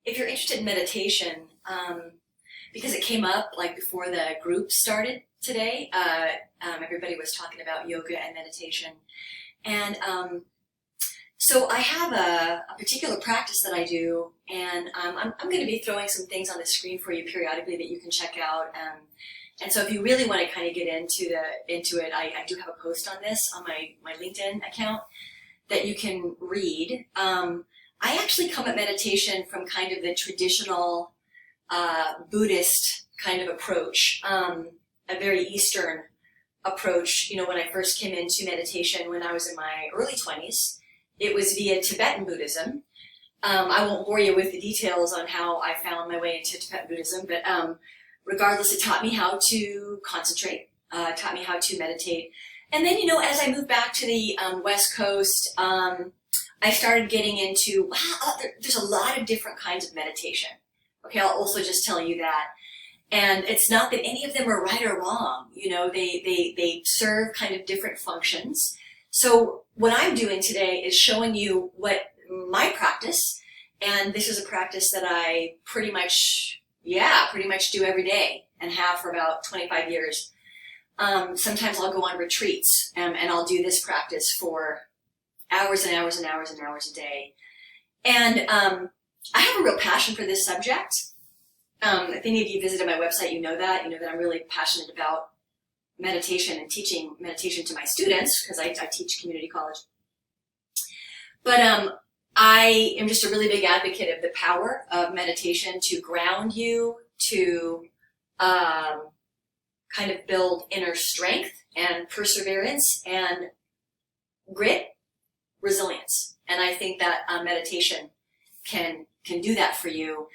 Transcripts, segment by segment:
if you're interested in meditation, because it came up like before the group started today, everybody was talking about yoga and meditation. And so I have a particular practice that I do, and I'm going to be throwing some things on the screen for you periodically that you can check out. And so if you really want to kind of get into it, I do have a post on this on my LinkedIn account that you can read. I actually come at meditation from kind of the traditional Buddhist kind of approach, a very Eastern approach. You know, when I first came into meditation when I was in my early 20s, it was via Tibetan Buddhism. I won't bore you with the details on how I found my way into Tibetan Buddhism, but regardless, it taught me how to concentrate, taught me how to meditate. And then, you know, as I moved back to the West Coast, I started getting into, wow, there's a lot of different kinds of meditation. Okay, I'll also just tell you that. And it's not that any of them are right or wrong. You know, they serve kind of different functions. So what I'm doing today is showing you what my practice, and this is a practice that I pretty much do every day and have for about 25 years. Sometimes I'll go on retreats and I'll do this practice for hours and hours and hours and hours a day. And I have a real passion for this subject. If any of you visited my website, you know that I'm really passionate about meditation and teaching meditation to my students because I teach community college. But I am just a really big advocate of the power of meditation to ground you, to kind of build inner strength and perseverance and grit, resilience. And I think that meditation can do that for you.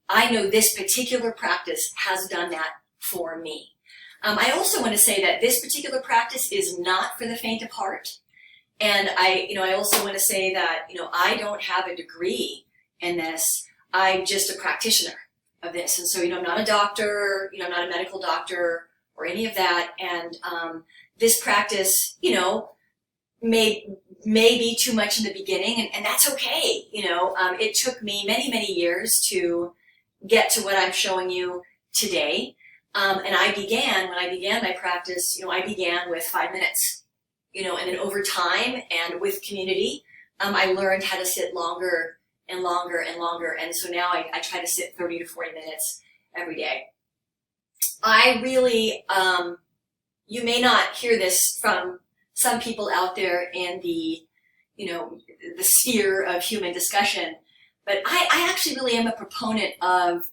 I know this particular practice has done that for me. I also want to say that this particular practice is not for the faint of heart. And I also want to say that, I don't have a degree in this. I'm just a practitioner of this. And so, I'm not a doctor, I'm not a medical doctor or any of that. And this practice, may be too much in the beginning, and that's okay. It took me many, many years to get to what I'm showing you today. And when I began my practice, I began with 5 minutes, and then over time and with community, I learned how to sit longer and longer and longer. And so now I try to sit 30 to 40 minutes every day. I really, you may not hear this from some people out there in the, the sphere of human discussion, but I actually really am a proponent of,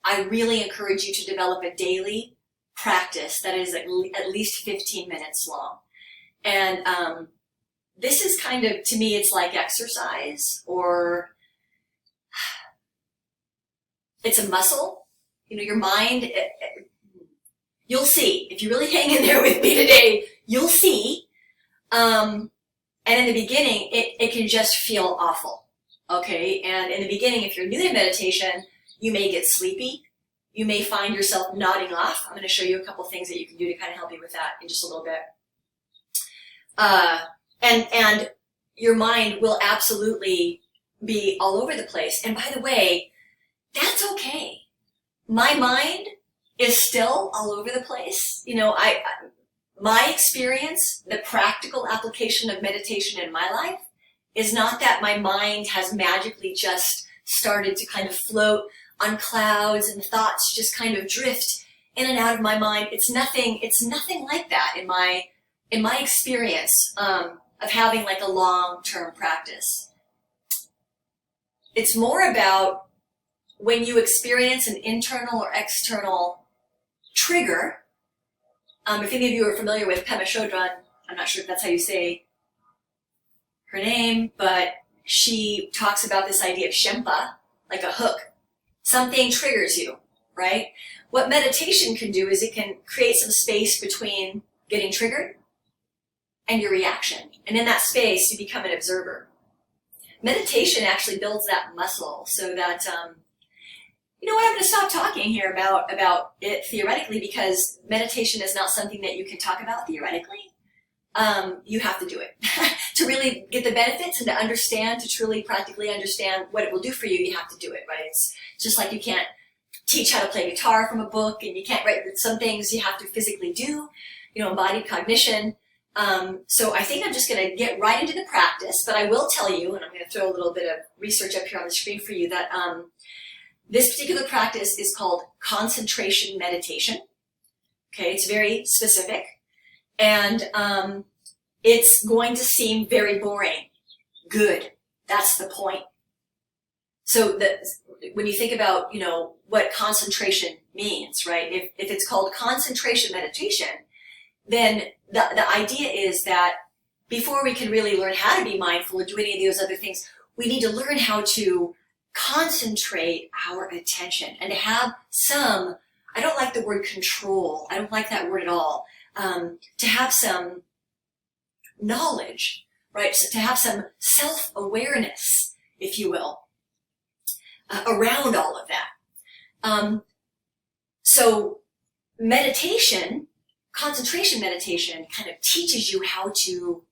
I really encourage you to develop a daily practice that is at least 15 minutes long. And this is kind of, to me, it's like exercise, or it's a muscle. Your mind, you'll see. If you really hang in there with me today, you'll see. And in the beginning, it can just feel awful, okay? And in the beginning, if you're new to meditation, you may get sleepy. You may find yourself nodding off. I'm going to show you a couple things that you can do to kind of help you with that in just a little bit. And your mind will absolutely be all over the place. And by the way, that's okay. My mind is still all over the place. My experience, the practical application of meditation in my life is not that my mind has magically just started to kind of float on clouds and thoughts just kind of drift in and out of my mind. It's nothing like that in my experience of having like a long-term practice. It's more about when you experience an internal or external trigger. If any of you are familiar with Pema Chodron, I'm not sure if that's how you say her name, but she talks about this idea of Shempa, like a hook. Something triggers you, right? What meditation can do is it can create some space between getting triggered and your reaction. And in that space, you become an observer. Meditation actually builds that muscle so that, I'm going to stop talking here about it theoretically, because meditation is not something that you can talk about theoretically. You have to do it. to really get the benefits and to understand, to truly practically understand what it will do for you, you have to do it, right? It's just like you can't teach how to play guitar from a book, and you can't write some things you have to physically do, embodied cognition. So I think I'm just going to get right into the practice, but I will tell you, and I'm going to throw a little bit of research up here on the screen for you, that this particular practice is called concentration meditation. Okay, it's very specific, and it's going to seem very boring. Good, that's the point. So when you think about, what concentration means, right? If it's called concentration meditation, then the idea is that before we can really learn how to be mindful or do any of those other things, we need to learn how to concentrate our attention and to have some, I don't like the word control, I don't like that word at all, to have some knowledge, right? So to have some self-awareness, if you will, around all of that. So meditation, concentration meditation, kind of teaches you how to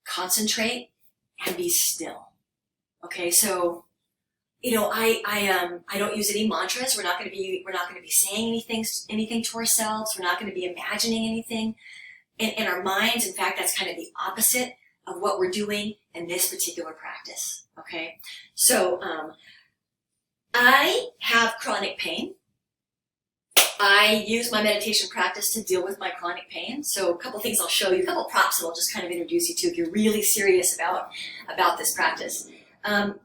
concentrate and be still. Okay, so I don't use any mantras. We're not going to be saying anything to ourselves. We're not going to be imagining anything in our minds. In fact, that's kind of the opposite of what we're doing in this particular practice. Okay, so I have chronic pain. I use my meditation practice to deal with my chronic pain. So a couple things I'll show you, a couple props that I'll just kind of introduce you to if you're really serious about this practice. Our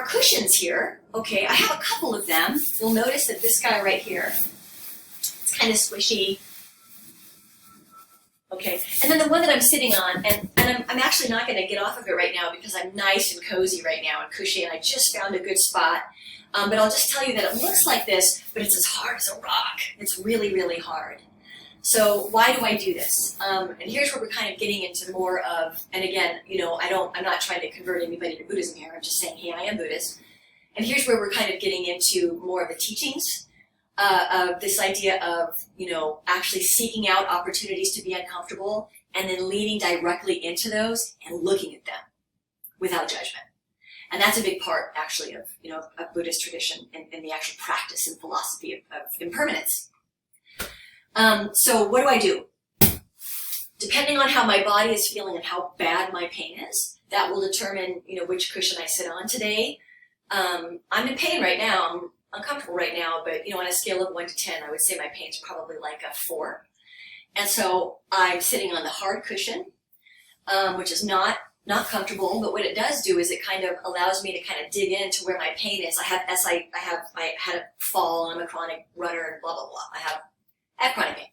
cushions here, okay, I have a couple of them. You'll notice that this guy right here, it's kind of squishy. Okay, and then the one that I'm sitting on, and I'm actually not going to get off of it right now because I'm nice and cozy right now and cushy, and I just found a good spot. But I'll just tell you that it looks like this, but it's as hard as a rock. It's really, really hard. So why do I do this? And here's where we're kind of getting into more of, and again, I'm not trying to convert anybody to Buddhism here. I'm just saying, hey, I am Buddhist. And here's where we're kind of getting into more of the teachings of this idea of, actually seeking out opportunities to be uncomfortable and then leading directly into those and looking at them without judgment. And that's a big part, actually, of Buddhist tradition and the actual practice and philosophy of impermanence. So what do? Depending on how my body is feeling and how bad my pain is, that will determine, which cushion I sit on today. I'm in pain right now. I'm uncomfortable right now, but, on a scale of 1 to 10, I would say my pain's probably like a 4. And so I'm sitting on the hard cushion, which is not comfortable, but what it does do is it kind of allows me to kind of dig into where my pain is. I had a fall, and I'm a chronic runner, and blah, blah, blah. I have chronic pain.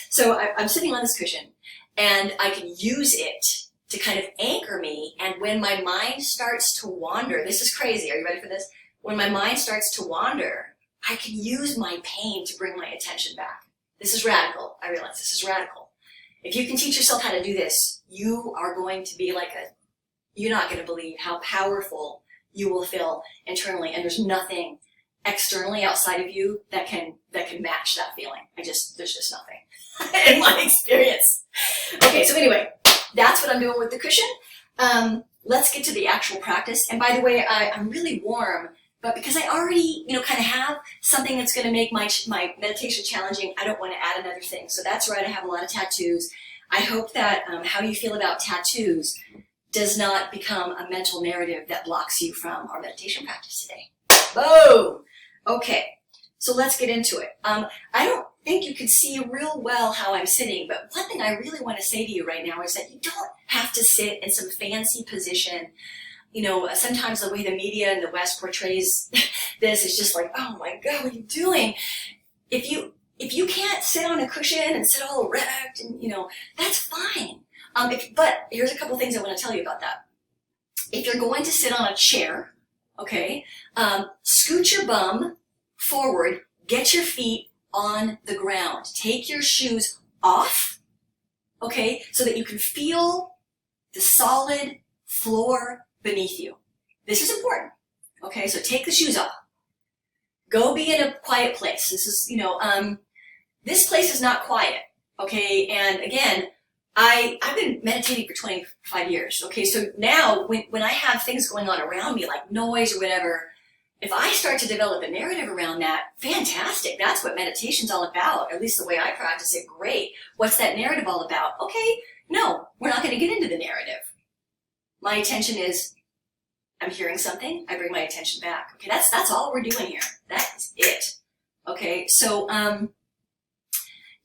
So I'm sitting on this cushion, and I can use it to kind of anchor me, and when my mind starts to wander, this is crazy, are you ready for this? When my mind starts to wander, I can use my pain to bring my attention back. This is radical, I realize this is radical. If you can teach yourself how to do this, you are going to be you're not going to believe how powerful you will feel internally, and there's nothing externally outside of you that can match that feeling. There's just nothing in my experience. Okay, so anyway, that's what I'm doing with the cushion. Let's get to the actual practice. And by the way, I'm really warm, but because I already, kind of have something that's going to make my meditation challenging, I don't want to add another thing. So that's right, I have a lot of tattoos. I hope that how you feel about tattoos does not become a mental narrative that blocks you from our meditation practice today. Boom! Okay, so let's get into it. I don't think you can see real well how I'm sitting, but one thing I really want to say to you right now is that you don't have to sit in some fancy position. Sometimes the way the media in the West portrays this is just like, oh my God, what are you doing? If you can't sit on a cushion and sit all erect, and that's fine. But here's a couple things I want to tell you about that. If you're going to sit on a chair, okay, scoot your bum forward, get your feet on the ground. Take your shoes off, okay, so that you can feel the solid floor beneath you. This is important, okay, so take the shoes off. Go be in a quiet place. This is, this place is not quiet. Okay, and again, I've been meditating for 25 years. Okay, so now when I have things going on around me, like noise or whatever, if I start to develop a narrative around that, fantastic. That's what meditation's all about. At least the way I practice it, great. What's that narrative all about? Okay, no, we're not going to get into the narrative. My attention is, I'm hearing something, I bring my attention back. Okay, that's all we're doing here. That's it. Okay, so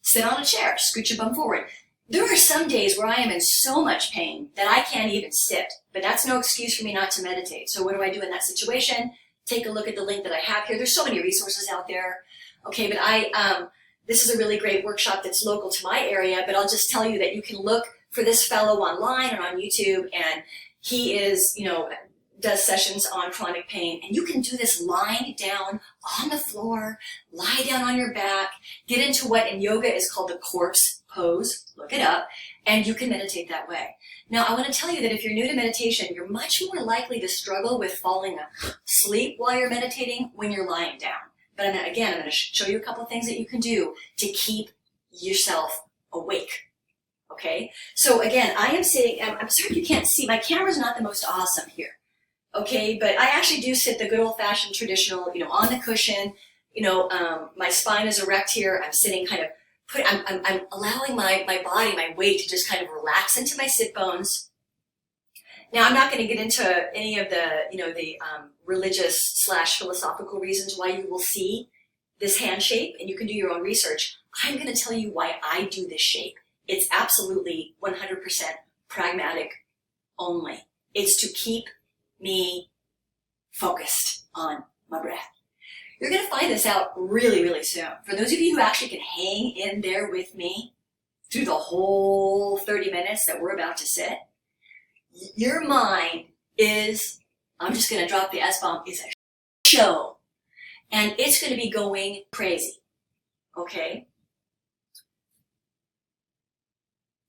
sit on a chair, scoot your bum forward. There are some days where I am in so much pain that I can't even sit, but that's no excuse for me not to meditate. So what do I do in that situation? Take a look at the link that I have here. There's so many resources out there. Okay, but this is a really great workshop that's local to my area, but I'll just tell you that you can look for this fellow online or on YouTube, and he is, does sessions on chronic pain, and you can do this lying down on the floor, lie down on your back, get into what in yoga is called the corpse pose, look it up, and you can meditate that way. Now, I want to tell you that if you're new to meditation, you're much more likely to struggle with falling asleep while you're meditating when you're lying down. But I'm going to show you a couple of things that you can do to keep yourself awake. Okay? So again, I am sitting, I'm sorry if you can't see, my camera's not the most awesome here. Okay, but I actually do sit the good old-fashioned traditional, on the cushion. My spine is erect here. I'm sitting kind of I'm allowing my body, my weight to just kind of relax into my sit bones. Now, I'm not going to get into any of the religious / philosophical reasons why you will see this hand shape, and you can do your own research. I'm going to tell you why I do this shape. It's absolutely 100% pragmatic only. It's to keep me focused on my breath. You're going to find this out really, really soon. For those of you who actually can hang in there with me through the whole 30 minutes that we're about to sit, your mind is, I'm just going to drop the S-bomb, is a show. And it's going to be going crazy. Okay?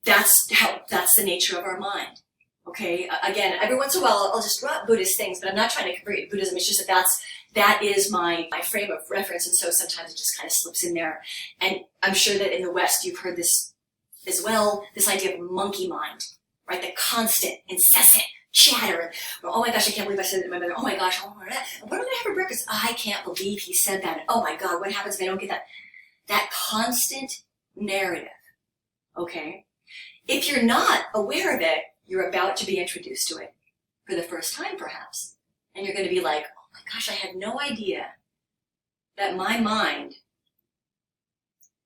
That's the nature of our mind. Okay, again, every once in a while I'll just drop Buddhist things, but I'm not trying to convert you to Buddhism. It's just that is my frame of reference, and so sometimes it just kind of slips in there. And I'm sure that in the West you've heard this as well, this idea of monkey mind, right? The constant, incessant chatter. Oh my gosh, I can't believe I said it to my mother. Oh my gosh, what am I going to have for breakfast? I can't believe he said that. Oh my God, what happens if I don't get that? That constant narrative, okay? If you're not aware of it, you're about to be introduced to it for the first time, perhaps. And you're going to be like, oh my gosh, I had no idea that my mind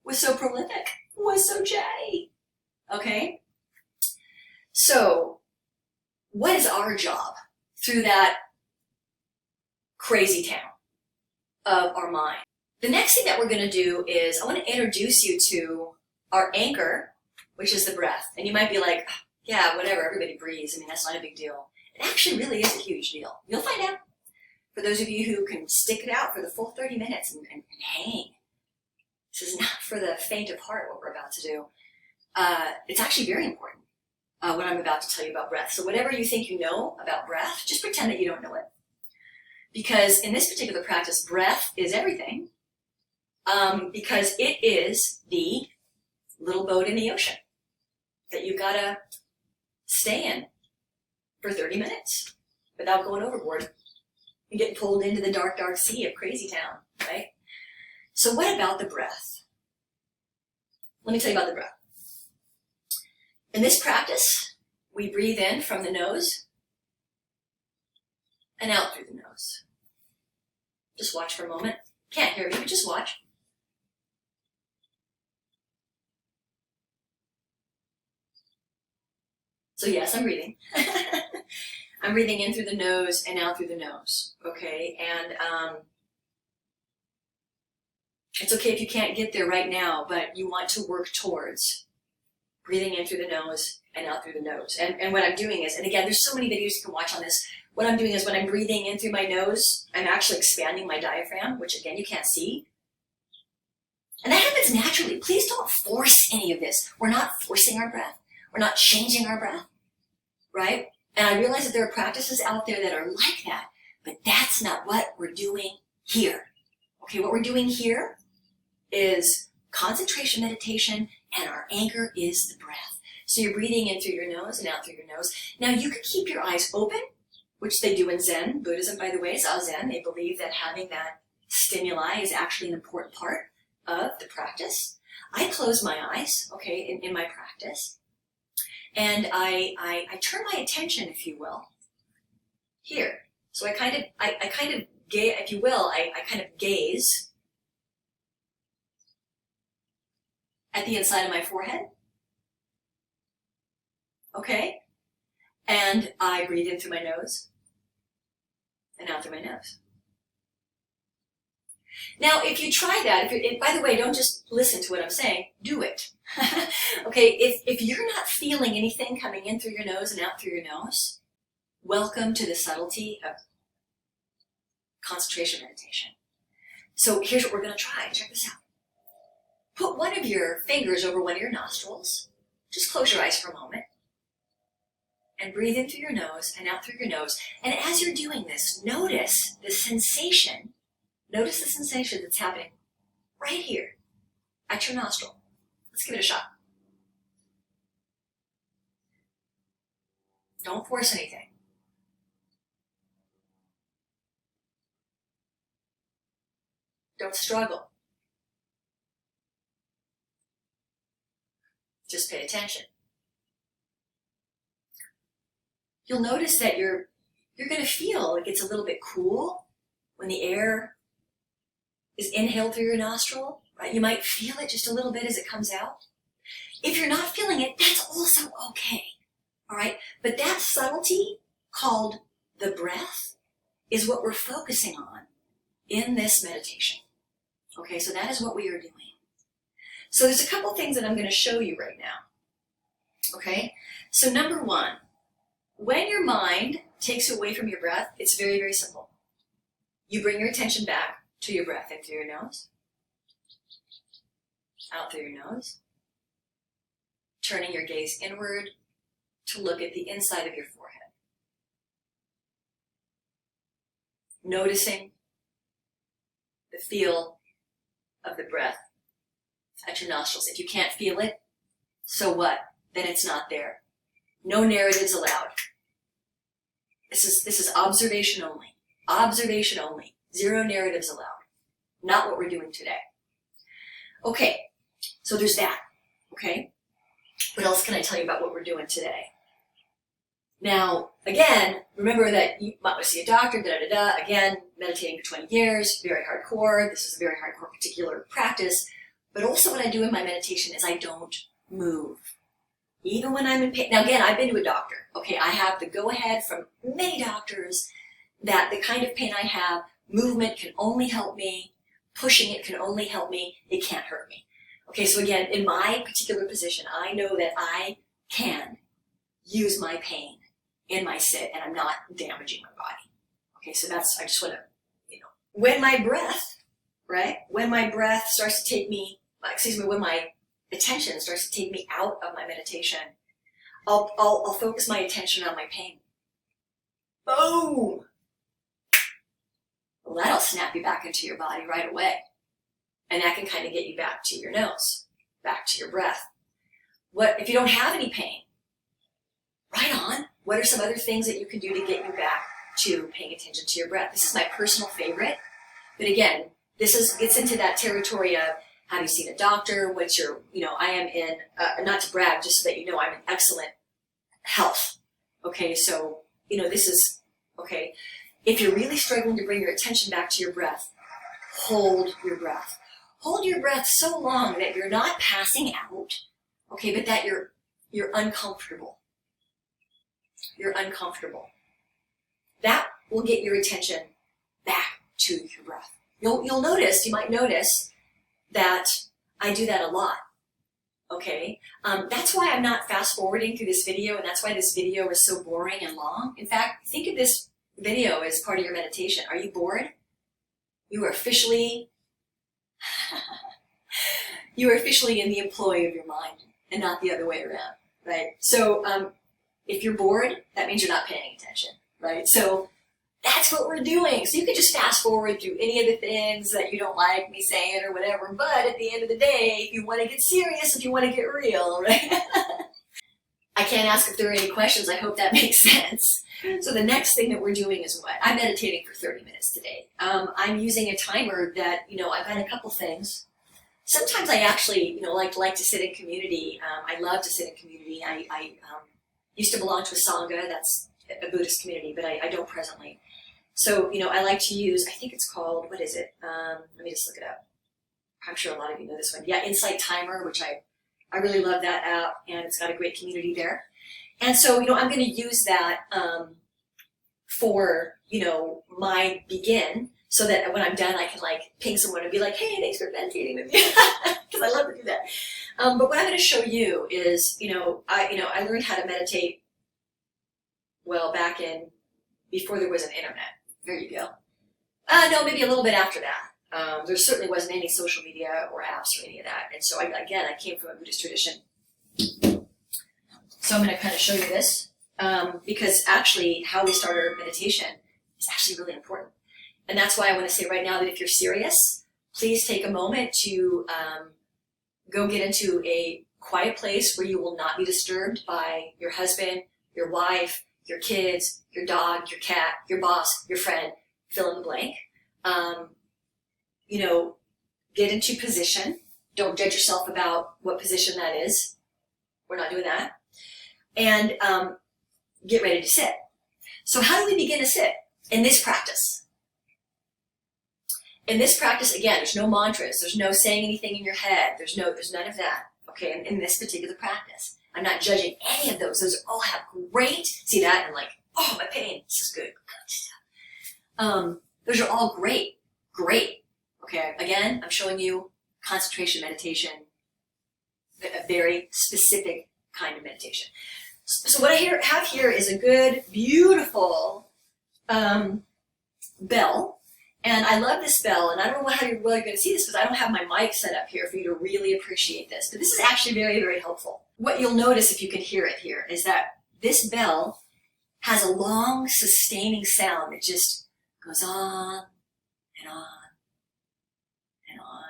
was so prolific, was so chatty. Okay? So, what is our job through that crazy town of our mind? The next thing that we're going to do is I want to introduce you to our anchor, which is the breath. And you might be like, yeah, whatever, everybody breathes. I mean, that's not a big deal. It actually really is a huge deal. You'll find out. For those of you who can stick it out for the full 30 minutes and hang. This is not for the faint of heart, what we're about to do. It's actually very important, what I'm about to tell you about breath. So whatever you think you know about breath, just pretend that you don't know it. Because in this particular practice, breath is everything. Because it is the little boat in the ocean that you gotta stay in for 30 minutes without going overboard and getting pulled into the dark, dark sea of crazy town, right? So what about the breath? Let me tell you about the breath. In this practice, we breathe in from the nose and out through the nose. Just watch for a moment. Can't hear me, but just watch. So yes, I'm breathing. I'm breathing in through the nose and out through the nose, okay? And it's okay if you can't get there right now, but you want to work towards breathing in through the nose and out through the nose. And what I'm doing is, and again, there's so many videos you can watch on this. What I'm doing is when I'm breathing in through my nose, I'm actually expanding my diaphragm, which again, you can't see. And that happens naturally. Please don't force any of this. We're not forcing our breath. We're not changing our breath, right? And I realize that there are practices out there that are like that, but that's not what we're doing here. Okay, what we're doing here is concentration meditation, and our anchor is the breath. So you're breathing in through your nose and out through your nose. Now you can keep your eyes open, which they do in Zen. Buddhism, by the way, is Zazen. They believe that having that stimuli is actually an important part of the practice. I close my eyes, okay, in my practice. And I turn my attention, if you will, here. So I kind of if you will, I kind of gaze at the inside of my forehead. Okay? And I breathe in through my nose and out through my nose. Now, if you try that, by the way, don't just listen to what I'm saying, do it. Okay, if you're not feeling anything coming in through your nose and out through your nose, welcome to the subtlety of concentration meditation. So here's what we're going to try. Check this out. Put one of your fingers over one of your nostrils. Just close your eyes for a moment. And breathe in through your nose and out through your nose. And as you're doing this, notice the sensation. Notice the sensation that's happening right here at your nostril. Let's give it a shot. Don't force anything. Don't struggle. Just pay attention. You'll notice that you're going to feel like it's a little bit cool when the air is inhaled through your nostril, right? You might feel it just a little bit as it comes out. If you're not feeling it, that's also okay, all right? But that subtlety called the breath is what we're focusing on in this meditation. Okay, so that is what we are doing. So there's a couple things that I'm going to show you right now. Okay, so number one, when your mind takes you away from your breath, it's very, very simple. You bring your attention back to your breath in through your nose, out through your nose, turning your gaze inward to look at the inside of your forehead. Noticing the feel of the breath at your nostrils. If you can't feel it, so what? Then it's not there. No narratives allowed. This is observation only. Observation only. Zero narratives allowed. Not what we're doing today. Okay, so there's that. Okay? What else can I tell you about what we're doing today? Now, again, remember that you might want to see a doctor, Again, meditating for 20 years, very hardcore. This is a very hardcore particular practice. But also what I do in my meditation is I don't move. Even when I'm in pain. Now again, I've been to a doctor. Okay, I have the go-ahead from many doctors that the kind of pain I have, movement can only help me, pushing it can only help me, it can't hurt me. Okay, so again, in my particular position, I know that I can use my pain in my sit and I'm not damaging my body. Okay, so that's, I just want to, when my breath, right, when my breath starts to take me, when my attention starts to take me out of my meditation, I'll focus my attention on my pain. Boom! Well, that'll snap you back into your body right away. And that can kind of get you back to your nose, back to your breath. What if you don't have any pain? Right on. What are some other things that you can do to get you back to paying attention to your breath? This is my personal favorite. But again, gets into that territory of, have you seen a doctor? What's your, I am in, not to brag, just so that you know I'm in excellent health. Okay, so, this is, okay. If you're really struggling to bring your attention back to your breath, hold your breath. Hold your breath so long that you're not passing out, okay, but that you're uncomfortable. You're uncomfortable. That will get your attention back to your breath. You might notice that I do that a lot, okay? That's why I'm not fast forwarding through this video, and that's why this video is so boring and long. In fact, think of this video as part of your meditation. Are you bored? You are officially in the employ of your mind and not the other way around, right? So if you're bored, that means you're not paying attention, right? So That's what we're doing. So you can just fast forward through any of the things that you don't like me saying or whatever, but at the end of the day, if you want to get serious, if you want to get real, right? I can't ask if there are any questions. I hope that makes sense. So the next thing that we're doing is what? I'm meditating for 30 minutes today. I'm using a timer that, I've had a couple things. Sometimes I actually, like to sit in community. I love to sit in community. I used to belong to a Sangha, that's a Buddhist community, but I don't presently. So, I like to use, I think it's called, what is it? Let me just look it up. I'm sure a lot of you know this one. Yeah, Insight Timer, which I really love that app, and it's got a great community there. And so, I'm going to use that for, my begin, so that when I'm done, I can ping someone and be like, hey, thanks for meditating with me, because I love to do that. But what I'm going to show you is, I learned how to meditate, back in, before there was an internet. There you go. No, maybe a little bit after that. There certainly wasn't any social media or apps or any of that. And so, I came from a Buddhist tradition. So I'm going to kind of show you this, because actually how we start our meditation is actually really important. And that's why I want to say right now that if you're serious, please take a moment to go get into a quiet place where you will not be disturbed by your husband, your wife, your kids, your dog, your cat, your boss, your friend, fill in the blank. Get into position. Don't judge yourself about what position that is. We're not doing that. And get ready to sit. So how do we begin to sit in this practice? In this practice, again, there's no mantras. There's no saying anything in your head. There's none of that, okay, in this particular practice. I'm not judging any of those. Those all have great, see that, and oh, my pain, this is good. Those are all great. Okay, again, I'm showing you concentration meditation, a very specific kind of meditation. So what I have here is a good, beautiful bell. And I love this bell, and I don't know how you're really going to see this because I don't have my mic set up here for you to really appreciate this. But this is actually very, very helpful. What you'll notice if you can hear it here is that this bell has a long, sustaining sound that just goes on and on and on.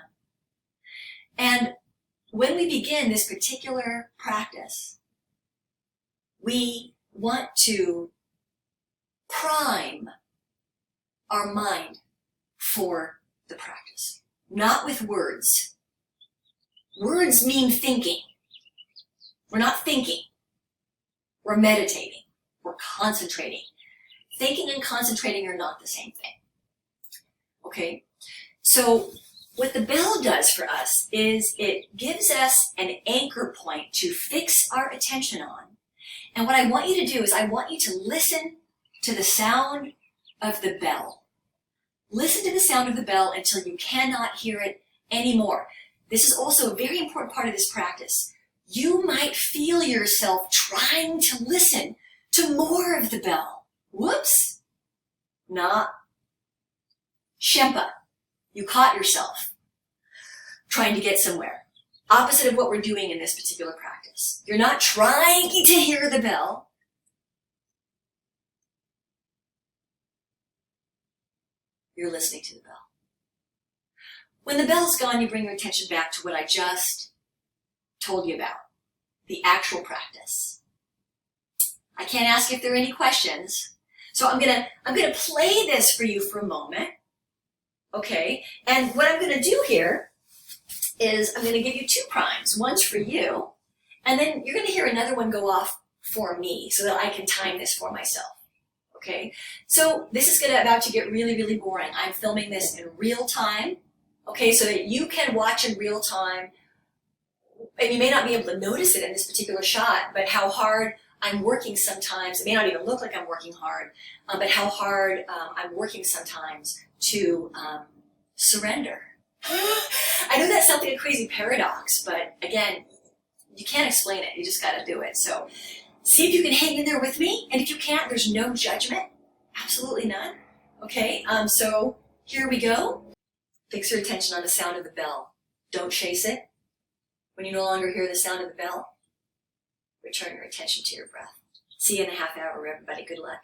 And when we begin this particular practice, we want to prime our mind for the practice, not with words. Words mean thinking. We're not thinking. We're meditating. We're concentrating. Thinking and concentrating are not the same thing. Okay? So what the bell does for us is it gives us an anchor point to fix our attention on. And what I want you to do is I want you to listen to the sound of the bell. Listen to the sound of the bell until you cannot hear it anymore. This is also a very important part of this practice. You might feel yourself trying to listen to more of the bell. Whoops. Nah. Shempa. You caught yourself trying to get somewhere. Opposite of what we're doing in this particular practice. You're not trying to hear the bell. You're listening to the bell. When the bell's gone, you bring your attention back to what I just told you about, the actual practice. I can't ask if there are any questions, so I'm gonna play this for you for a moment, okay? And what I'm gonna do here is I'm gonna give you two primes. One's for you, and then you're gonna hear another one go off for me so that I can time this for myself. Okay, so this is about to get really, really boring. I'm filming this in real time, okay, so that you can watch in real time, and you may not be able to notice it in this particular shot, but how hard I'm working sometimes. It may not even look like I'm working hard, but how hard I'm working sometimes to surrender. I know that sounds like a crazy paradox, but again, you can't explain it. You just got to do it. So see if you can hang in there with me, and if you can't, there's no judgment. Absolutely none. Okay, so here we go. Fix your attention on the sound of the bell. Don't chase it. When you no longer hear the sound of the bell, return your attention to your breath. See you in a half hour, everybody. Good luck.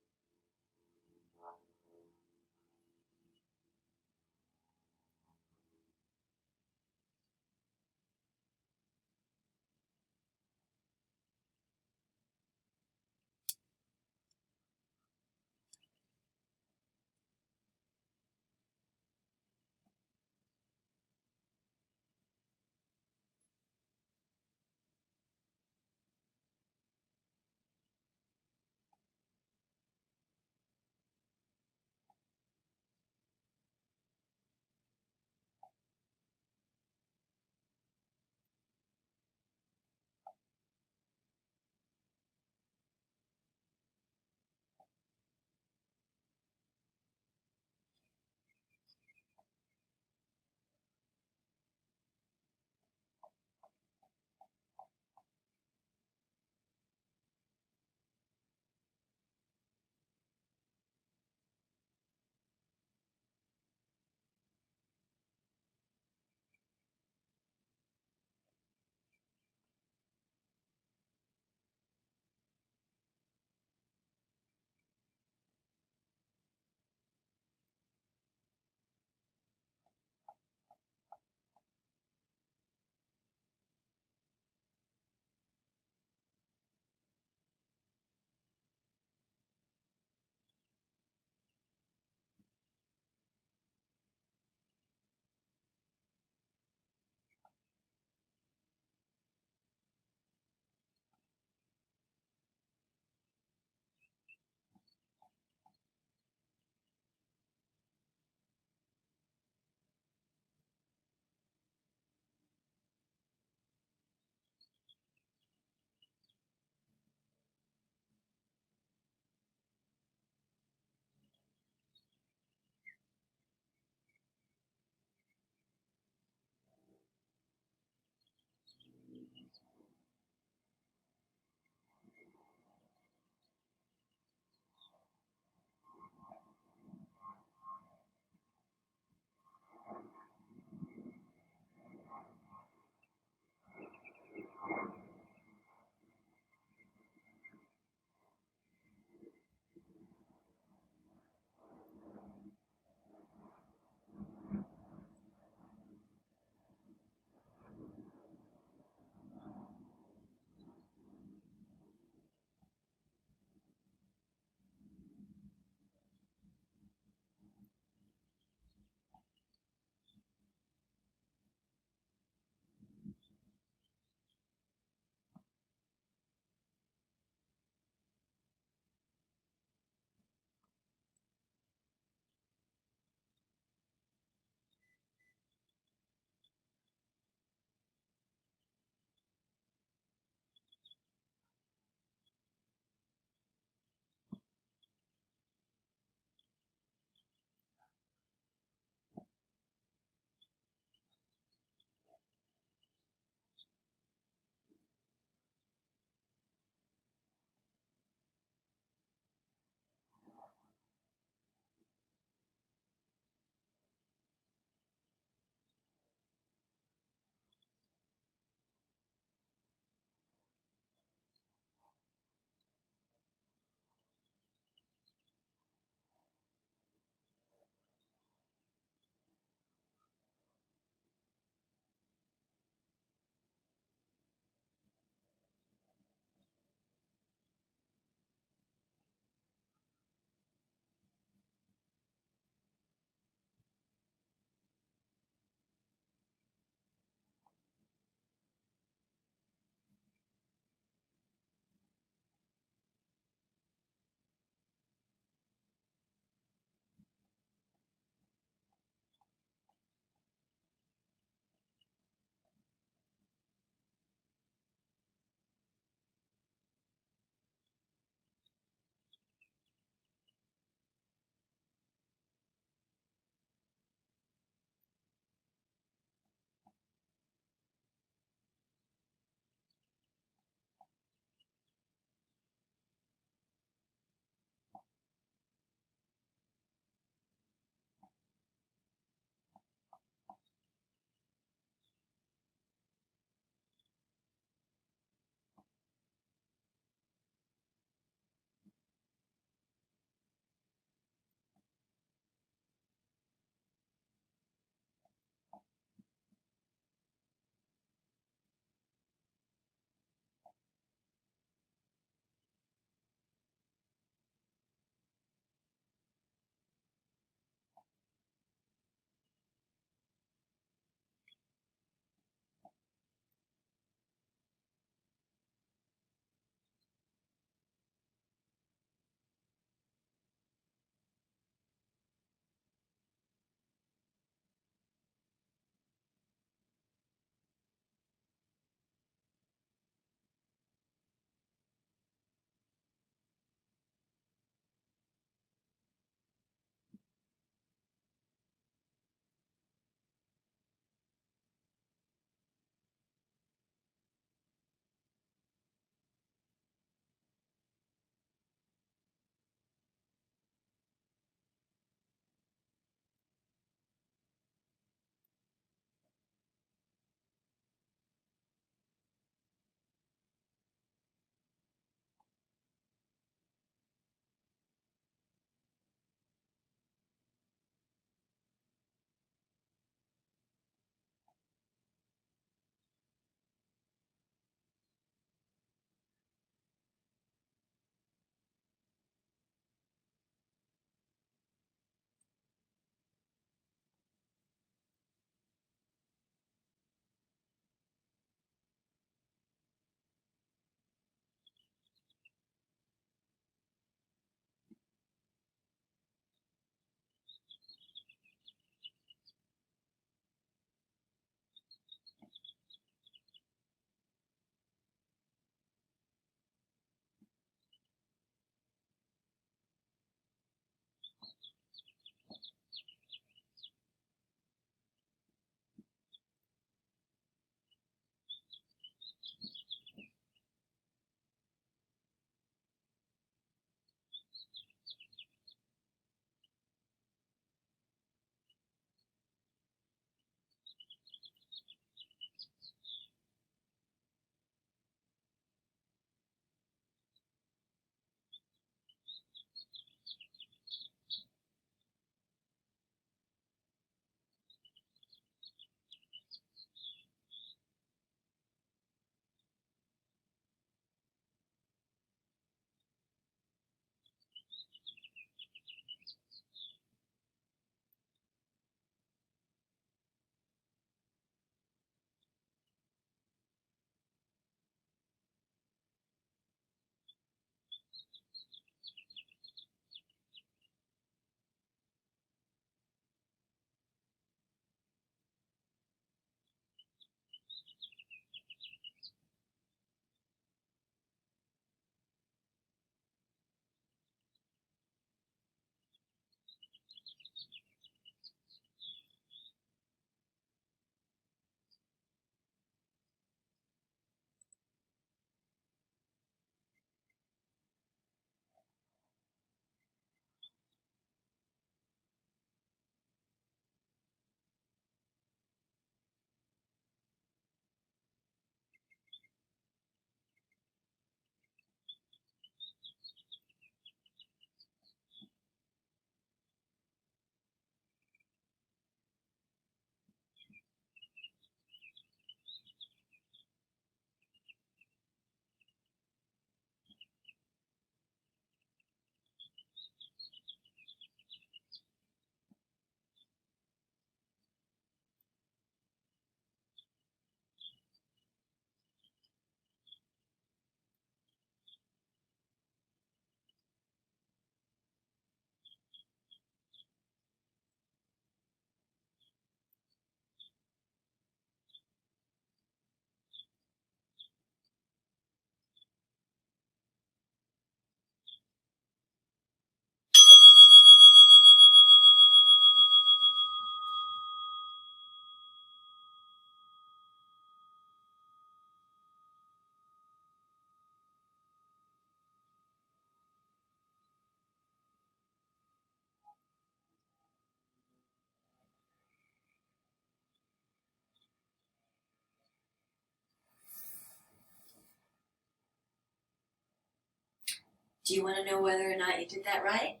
Do you want to know whether or not you did that right?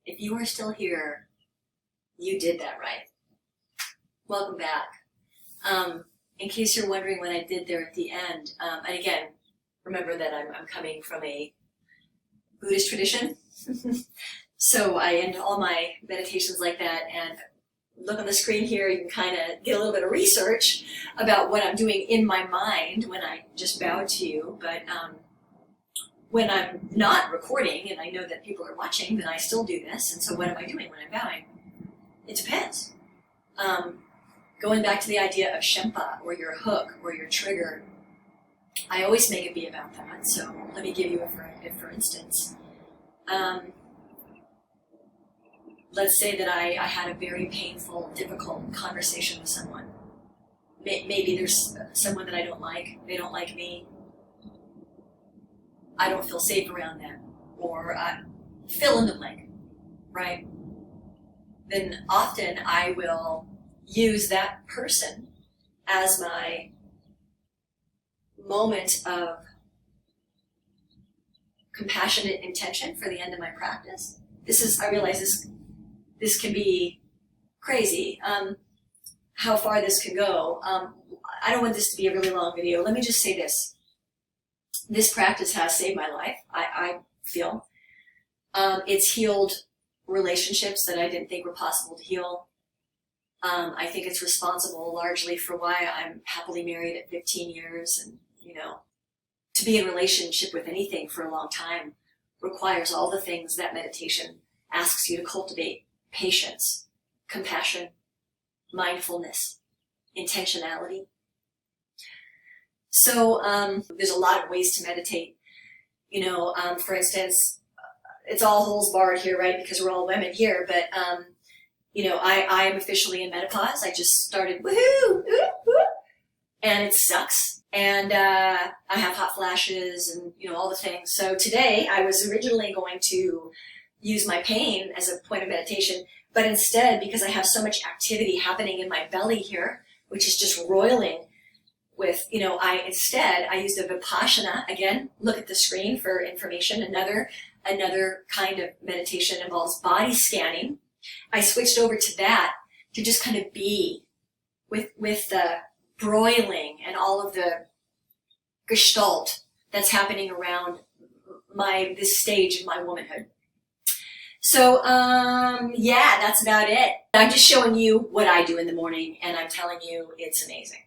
If you are still here, you did that right. Welcome back. In case you're wondering what I did there at the end, and again, remember that I'm coming from a Buddhist tradition. So I end all my meditations like that, and look on the screen here, you can kind of get a little bit of research about what I'm doing in my mind when I just bow to you. But when I'm not recording and I know that people are watching, then I still do this. And so what am I doing when I'm bowing? It depends. Going back to the idea of Shempa, or your hook, or your trigger, I always make it be about that. So let me give you a for instance. Let's say that I had a very painful, difficult conversation with someone. Maybe there's someone that I don't like, they don't like me, I don't feel safe around them, or fill in the blank, right? Then often I will use that person as my moment of compassionate intention for the end of my practice. I realize this can be crazy, how far this can go. I don't want this to be a really long video. Let me just say this. This practice has saved my life, I feel. It's healed relationships that I didn't think were possible to heal. I think it's responsible largely for why I'm happily married at 15 years. And, to be in a relationship with anything for a long time requires all the things that meditation asks you to cultivate: patience, compassion, mindfulness, intentionality. So there's a lot of ways to meditate. For instance, it's all holes barred here, right? Because we're all women here. But I am officially in menopause. I just started, woohoo, and it sucks. And I have hot flashes and all the things. So today I was originally going to use my pain as a point of meditation, but instead, because I have so much activity happening in my belly here, which is just roiling with, I used a Vipassana. Again, look at the screen for information. Another kind of meditation involves body scanning. I switched over to that to just kind of be with the broiling and all of the gestalt that's happening around this stage in my womanhood. So, that's about it. I'm just showing you what I do in the morning, and I'm telling you it's amazing.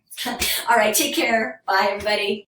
All right, take care. Bye, everybody.